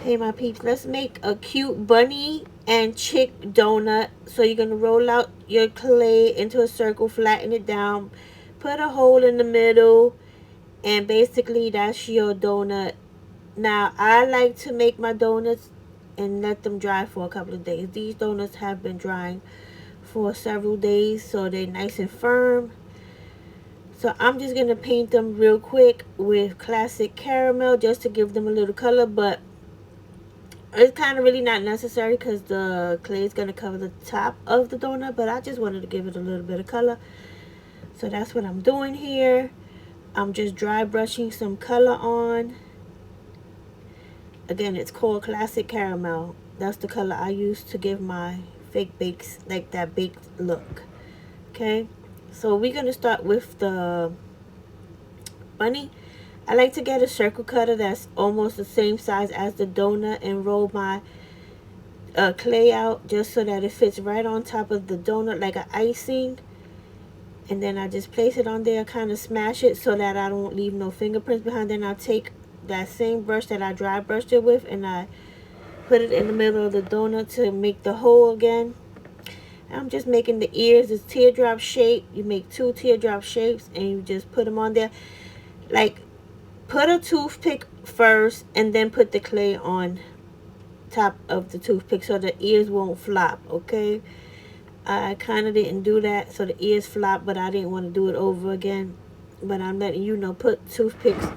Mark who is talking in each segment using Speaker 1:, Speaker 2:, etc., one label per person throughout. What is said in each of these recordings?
Speaker 1: Hey my peeps, let's make a cute bunny and chick donut. So you're going to roll out your clay into a circle, flatten it down, put a hole in the middle, and basically that's your donut. Now I like to make my donuts and let them dry for a couple of days. These donuts have been drying for several days, so they're nice and firm. So I'm just going to paint them real quick with classic caramel just to give them a little color, but it's kind of really not necessary because the clay is going to cover the top of the donut, but I just wanted to give it a little bit of color. So that's what I'm doing here. I'm just dry brushing some color on. Again, it's called Classic Caramel. That's the color I use to give my fake bakes, like that baked look. Okay, so we're going to start with the bunny. I like to get a circle cutter that's almost the same size as the donut and roll my clay out just so that it fits right on top of the donut like an icing. And then I just place it on there, kind of smash it so that I don't leave no fingerprints behind. Then I take that same brush that I dry brushed it with and I put it in the middle of the donut to make the hole again. I'm just making the ears this teardrop shape. You make 2 teardrop shapes and you just put them on there. Like, put a toothpick first and then put the clay on top of the toothpick so the ears won't flop. Okay, I kind of didn't do that, so the ears flop, but I didn't want to do it over again. But I'm letting you know, put toothpicks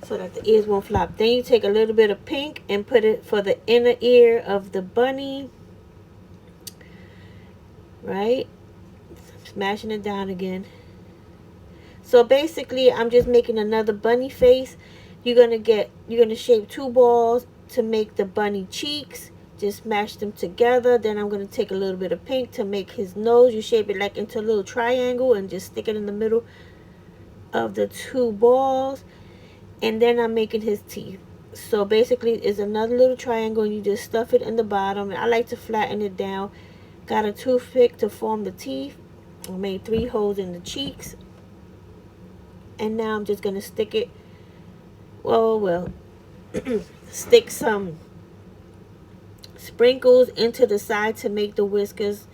Speaker 1: so that the ears won't flop. Then you take a little bit of pink and put it for the inner ear of the bunny. Right? Smashing it down again. So basically, I'm just making another bunny face. You're gonna shape 2 balls to make the bunny cheeks. Just smash them together. Then I'm going to take a little bit of pink to make his nose. You shape it like into a little triangle and just stick it in the middle of the 2 balls. And then I'm making his teeth. So basically it's another little triangle and you just stuff it in the bottom. And I like to flatten it down. Got a toothpick to form the teeth. I made 3 holes in the cheeks. And now I'm just going to stick it. Well, stick some sprinkles into the side to make the whiskers.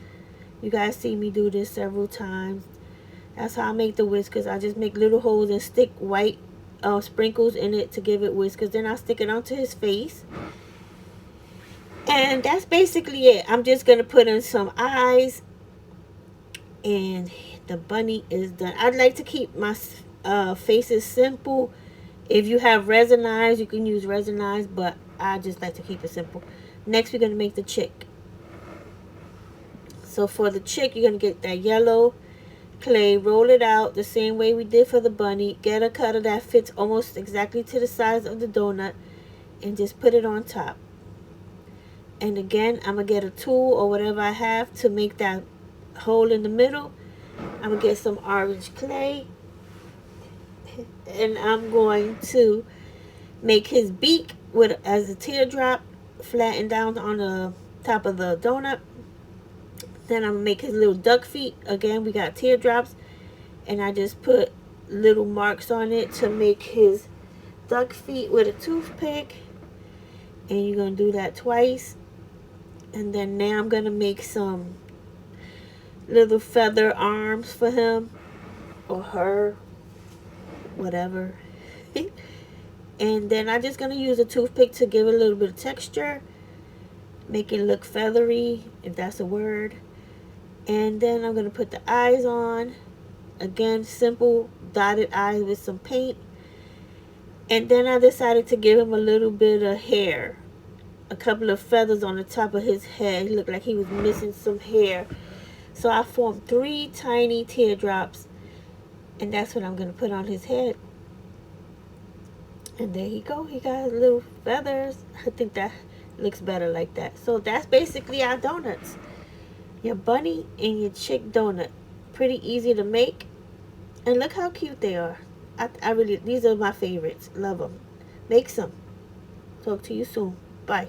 Speaker 1: You guys see me do this several times. That's how I make the whiskers. I just make little holes and stick white sprinkles in it to give it whiskers. Then I stick it onto his face. And that's basically it. I'm just going to put in some eyes. And the bunny is done. I'd like to keep my faces simple. If you have resin eyes, you can use resin eyes. But I just like to keep it simple. Next, we're going to make the chick. So for the chick, you're going to get that yellow clay, roll it out the same way we did for the bunny. Get a cutter that fits almost exactly to the size of the donut and just put it on top. And again, I'm going to get a tool or whatever I have to make that hole in the middle. I'm going to get some orange clay. And I'm going to make his beak with as a teardrop flatten down on the top of the donut. Then I'm going to make his little duck feet. Again, we got teardrops. And I just put little marks on it to make his duck feet with a toothpick. And you're going to do that twice. And then now I'm going to make some little feather arms for him. Or her. Whatever. And then I'm just going to use a toothpick to give it a little bit of texture. Make it look feathery, if that's a word. And then I'm going to put the eyes on. Again, simple dotted eyes with some paint. And then I decided to give him a little bit of hair. A couple of feathers on the top of his head. He looked like he was missing some hair. So I formed 3 tiny teardrops. And that's what I'm going to put on his head. And there you go. He got his little feathers. I think that looks better like that. So that's basically our donuts. Your bunny and your chick donut. Pretty easy to make. And look how cute they are. I really, these are my favorites. Love them. Make some. Talk to you soon. Bye.